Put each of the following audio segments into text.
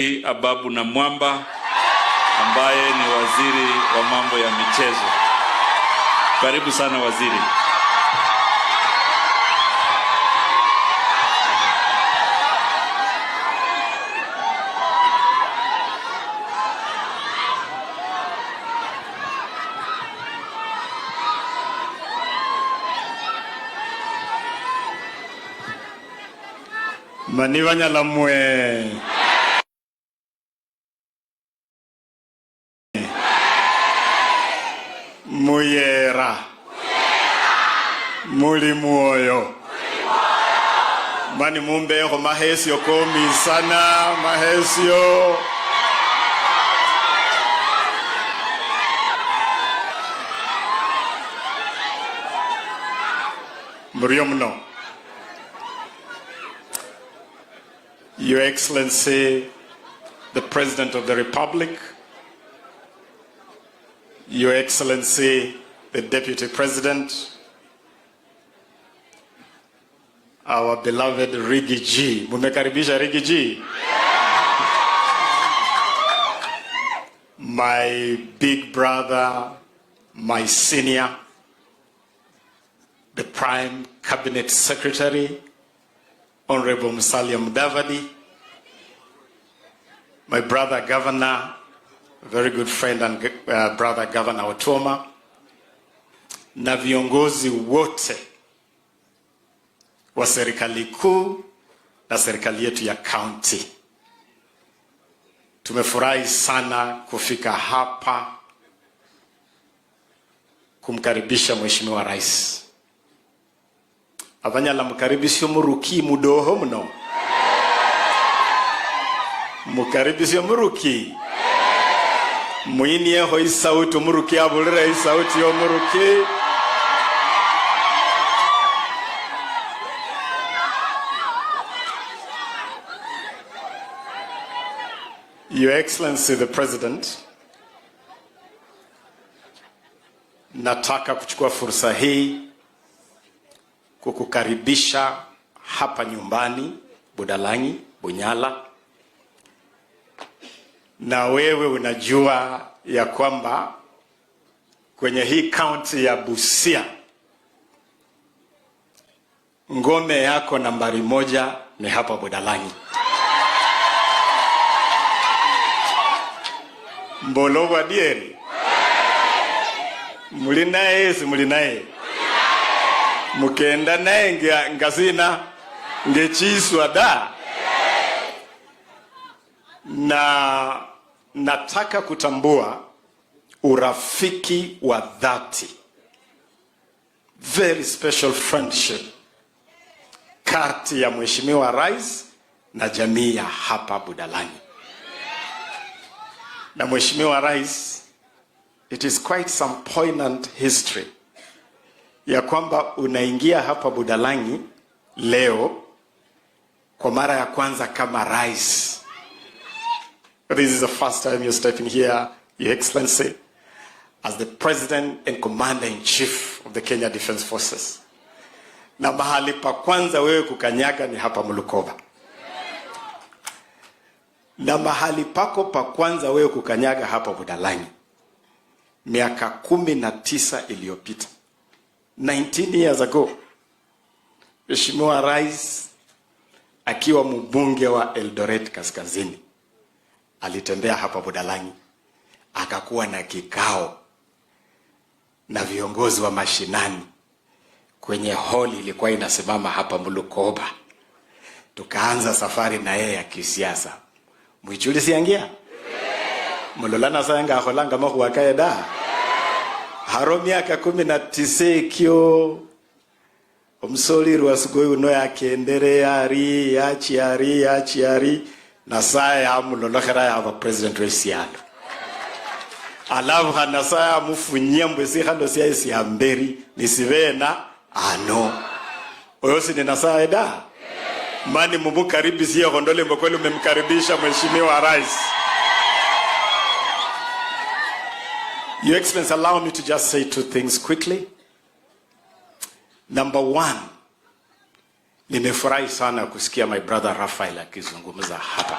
Ababu Namwamba ambaye ni waziri wa mambo ya michezo. Karibu sana waziri. Manivanya lamwe. Muyera. Muli muoyo. Mani mumbeho mahesio komi sana mahesio. Muriomno. Your Excellency, the President of the Republic, Your Excellency, the Deputy President, our beloved Rigi G. Mumekaribisha Rigi G. My big brother, my senior, the Prime Cabinet Secretary, Honorable Musalia Mudavadi, my brother Governor, very good friend and brother Governor Otoma, na viongozi wote wa serikali kuu na serikali yetu ya county. Tumefurahi sana kufika hapa kumkaribisha Mheshimiwa Rais. Abanyala mukaribisho muruki mudoho mno. Mukaribisho muruki. Muinie hoi sauti muruki abulira sauti yo muruki. Your Excellency the President, nataka kuchukua fursa hii kukukaribisha hapa nyumbani Budalangi, Bunyala. Na wewe unajua ya kwamba kwenye hii county ya Busia ngome yako nambari 1 ni hapa Budalangi. Mbolo wa dieri. Mulinae si mulinae. Mukenda naye ngazina ngechiswa da. Na nataka kutambua urafiki wa dhati, very special friendship kati ya Mheshimiwa Rais na jamii ya hapa Budalangi. Na Mheshimiwa Rais, it is quite some poignant history ya kwamba unaingia hapa Budalangi leo kwa mara ya kwanza kama rais. This is the first time you're stepping here, Your Excellency, as the President and Commander-in-Chief of the Kenya Defence Forces. Na mahali pa kwanza wewe kukanyaga ni hapa Mulukoba. Na mahali pako pa kwanza wewe kukanyaga hapa Budalangi miaka 19 iliyopita. 19 years ago, Mheshimiwa Rais akiwa mbunge wa Eldoret Kaskazini alitembea hapa Budalangi, akakuwa na kikao na viongozi wa mashinani kwenye hall ilikuwa inasimama hapa Mulukoba. Tukaanza safari na yeye ya kisiasa. Mwichuli siangia? Mulolana sanga holanga mahuwa kaeda. Haromi aka 19 kyo omsoli ruwasugoi uno ya kendere yari yachiari na saya mulolokera ya President Resiano. Alavu hana saya mufunyia mbwesi hando siya isi amberi nisivena ano. Oyosi ni nasaya da. Mani mumukaribisi ya hondole mkweli umemkaribisha Mheshimiwa Rais. Your Excellency, allow me to just say 2 things quickly. Number 1, nimefurahi sana kusikia my brother Raphael akizungumza hapa.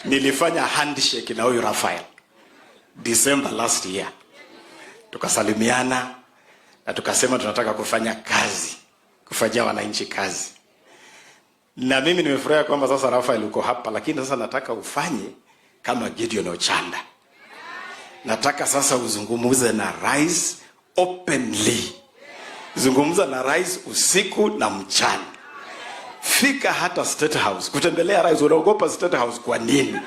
nilifanya handshake na huyu Raphael December last year. Tukasalimiana na tukasema tunataka kufanya kazi, kufanyia wananchi kazi. Na mimi nimefurahi kwamba sasa Raphael uko hapa, lakini sasa nataka ufanye kama Gideon Ochanda. Nataka sasa uzungumuze na rais openly. Zungumza na rais usiku na mchana. Fika hata State House. Kutembelea rais, unaogopa State House kwa nini?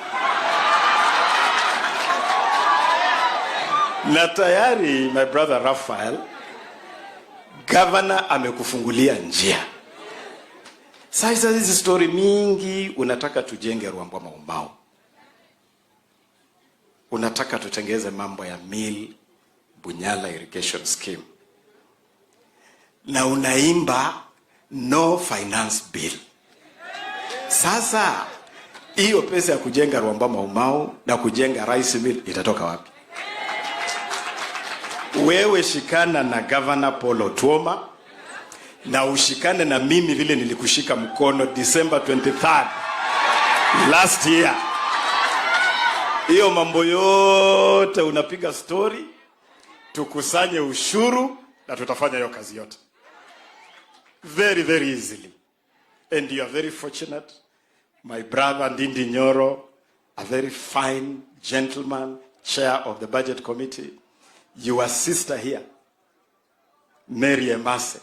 Na tayari my brother Raphael, governor amekufungulia njia. Sasa hizi story mingi, unataka tujenge Rwamba Maumbao. Unataka tutengeze mambo ya Mill Bunyala irrigation scheme. Na unaimba no finance bill. Sasa hiyo pesa ya kujenga Rwamba Maumbao na kujenga rice mill itatoka wapi? Wewe shikana na Governor Paul Otuoma na ushikane na mimi vile nilikushika mkono December 23rd last year. Hiyo mambo yote unapiga story, tukusanye ushuru na tutafanya hiyo kazi yote very very easily. And you are very fortunate, my brother Ndindi Nyoro, a very fine gentleman, chair of the budget committee. Your sister here, Mary Emase,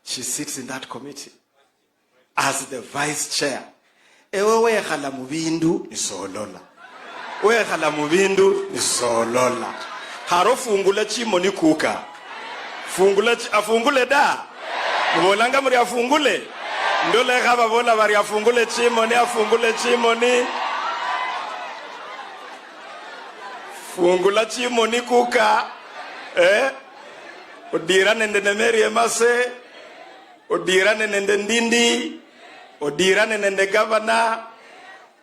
she sits in that committee as the vice chair. Ewe khala mubindu ni solola. We khala mubindu ni solola. Haro fungula chimo ni kuka. Afungule da. Mbolanga muri afungule. Ndole khaba bola bari afungule chimo ni afungule chimo ni. Fungula chimo ni kuka. Odirane nende Mary Emase. Odirane nende Ndindi. Odirane nende governor.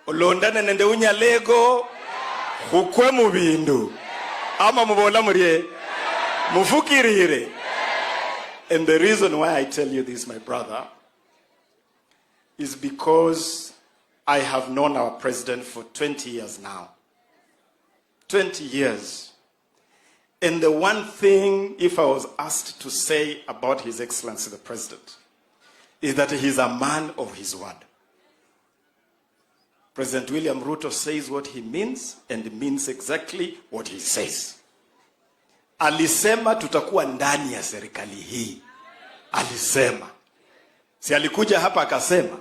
Olondane nende Unyalego. Ukwe mubindu. Ama mubola murie. Mufukirire. And the reason why I tell you this, my brother, is because I have known our president for 20 years now. 20 years. And the one thing, if I was asked to say about His Excellency the President, is that he's a man of his word. President William Ruto says what he means and means exactly what he says. Alisema tutakuwa ndani ya serikali hii. Alisema. Si alikuja hapa akasema,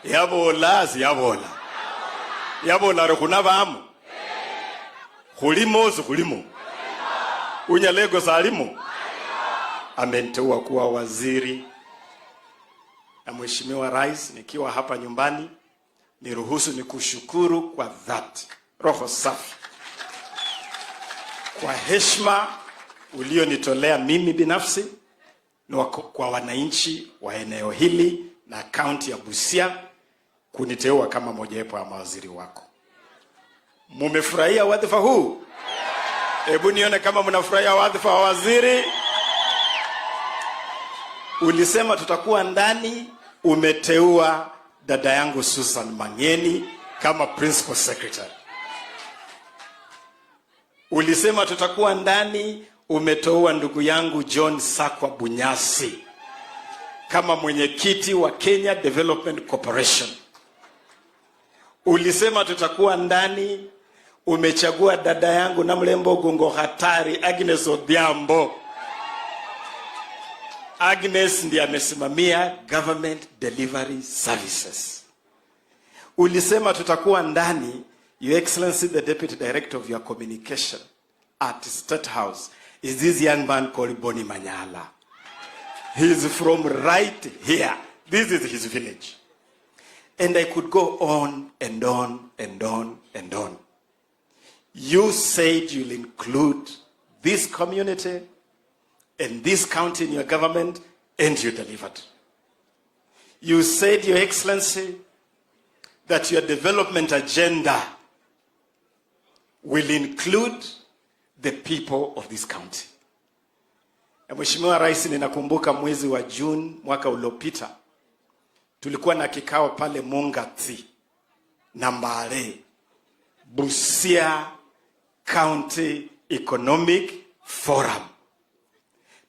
yabola si yabola. Yabola rekunava amu. Kulimo si kulimo. Unyalego salimo. Amenteua kuwa waziri. Na Mheshimiwa Rais, nikiwa hapa nyumbani, niruhusu nikushukuru kwa dhati, roho safi, kwa heshima ulionitolea mimi binafsi na kwa wananchi wa eneo hili na kaunti ya Busia kuniteua kama mojawapo ya mawaziri wako. Mumefurahia wadhifa huu? Hebu nione kama mnafurahia wadhifa wa waziri. Ulisema tutakuwa ndani, umeteua dada yangu Susan Mangeni kama principal secretary. Ulisema tutakuwa ndani, umetoa ndugu yangu John Sakwa Bunyasi kama mwenyekiti wa Kenya Development Corporation. Ulisema tutakuwa ndani, umechagua dada yangu na mlembo gongo hatari Agnes Odhiambo. Agnes ndiye amesimamia government delivery services. Ulisema tutakuwa ndani, Your Excellency the Deputy Director of your communication at State House is this young man called Boni Manyala. He is from right here. This is his village. And I could go on and on and on and on. You said you'll include this community and this county in your government, and you delivered. You said, Your Excellency, that your development agenda will include the people of this county. Mheshimiwa Rais, ninakumbuka mwezi wa June mwaka uliopita tulikuwa na kikao pale Mongati Nambale, Busia County Economic Forum.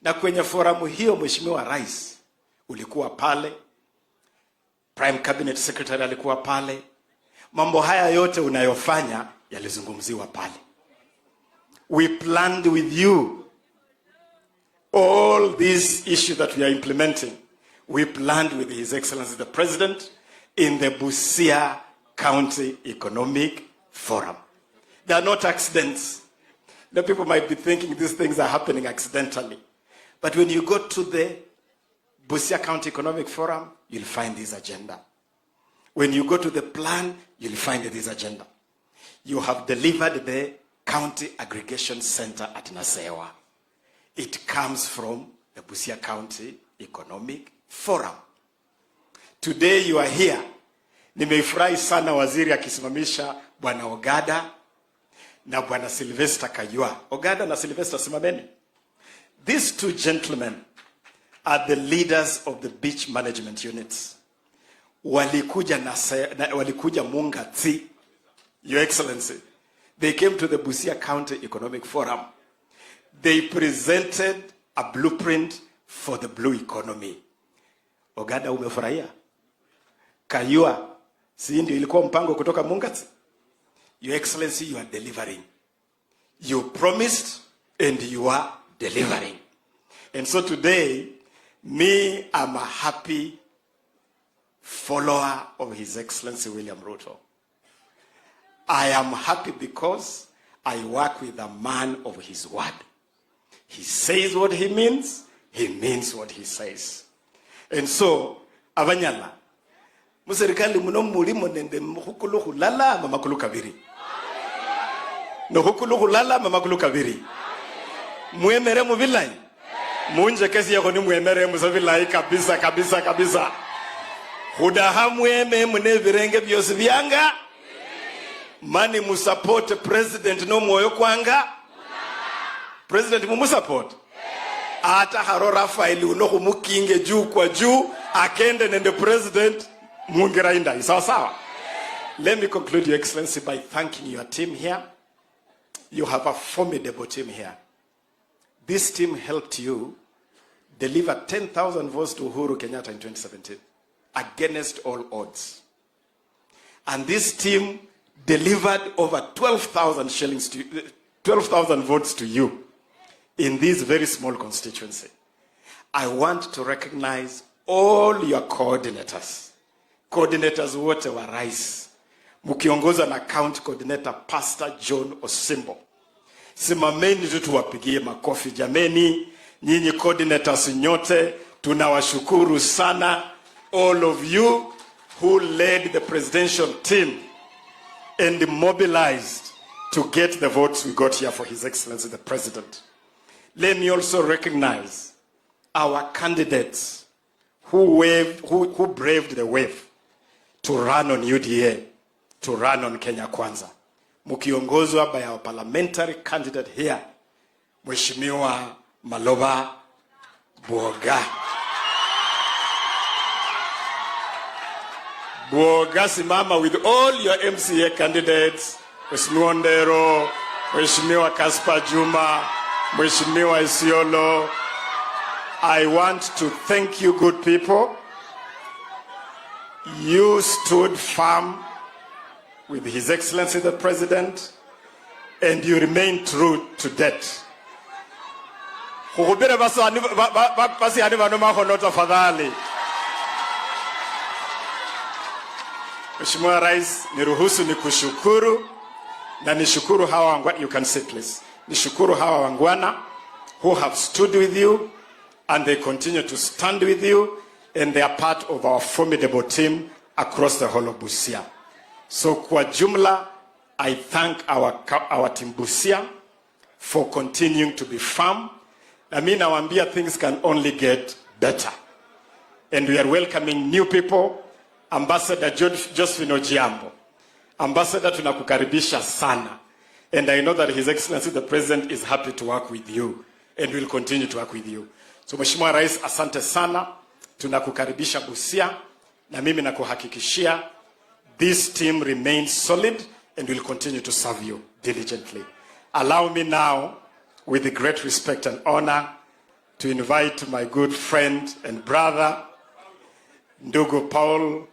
Na kwenye forum hiyo, Mheshimiwa Rais, ulikuwa pale, Prime Cabinet Secretary alikuwa pale. Mambo haya yote unayofanya yalizungumziwa pale. We planned with you all these issues that we are implementing. We planned with His Excellency the President in the Busia County Economic Forum. They are not accidents. The people might be thinking these things are happening accidentally. But when you go to the Busia County Economic Forum, you'll find this agenda. When you go to the plan, you'll find this agenda. You have delivered the County Aggregation Center at Nasewa. It comes from the Busia County Economic Forum. Today you are here. Nimefurahi sana waziri akisimamisha Bwana Ogada na Bwana Sylvester Kayua. Ogada na Sylvester simameni. These two gentlemen are the leaders of the beach management units. Walikuja Mungati, Your Excellency. They came to the Busia County Economic Forum. They presented a blueprint for the blue economy. Ogada, umefurahia? Kayua, si ndio ilikuwa mpango kutoka Mungati? Your Excellency, you are delivering. You promised and you are delivering. And so today, me, I'm a happy follower of His Excellency William Ruto. I am happy because I work with a man of his word. He says what he means what he says. And so, Abanyala, muserikali muno mulimo nende hukulu hulala mamakulu kabiri. No hukulu hulala mamakulu kabiri. Muemere muvilai. Munje kesi yako ni muemere musavilai kabisa kabisa kabisa. Hudaha mueme mune virenge vyosi vyanga. Mani musupport president no moyo kwanga. President mumusupport. Ata harora faili unoku mukinge juu kwa juu. Akende nende president mungirainda. Isawa sawa. Let me conclude, Your Excellency, by thanking your team here. You have a formidable team here. This team helped you deliver 10,000 votes to Uhuru Kenyatta in 2017 against all odds. And this team delivered over 12,000 votes to you in this very small constituency. I want to recognize all your coordinators. Coordinators wote wa rais. Mukiongoza na county coordinator Pastor John Osimbo. Simameni tu tuwapigie makofi jameni. Nyinyi coordinators nyote tunawashukuru sana. All of you who led the presidential team and mobilized to get the votes we got here for His Excellency the President. Let me also recognize our candidates who braved the wave to run on UDA, to run on Kenya Kwanza. Mukiongozwa by our parliamentary candidate here, Mheshimiwa Maloba Buoga. Buoga simama with all your MCA candidates, Mheshimiwa Ndero, Mheshimiwa Kaspa Juma, Mheshimiwa Isiolo. I want to thank you, good people. You stood firm with His Excellency the President, and you remain true to death. Mheshimiwa Rais, niruhusu nikushukuru na nishukuru hawa wangwana. You can sit please. Nishukuru hawa wangwana who have stood with you and they continue to stand with you, and they are part of our formidable team across the whole of Busia. So kwa jumla, I thank our team Busia for continuing to be firm. I mean, nawaambia things can only get better. And we are welcoming new people. Ambassador Josephine Ojiambo. Ambassador, tunakukaribisha sana. And I know that His Excellency the President is happy to work with you and will continue to work with you. So Mheshimiwa Rais, asante sana. Tunakukaribisha Busia, na mimi nakuhakikishia This team remains solid and will continue to serve you diligently. Allow me now, with the great respect and honor, to invite my good friend and brother, Ndugu Paul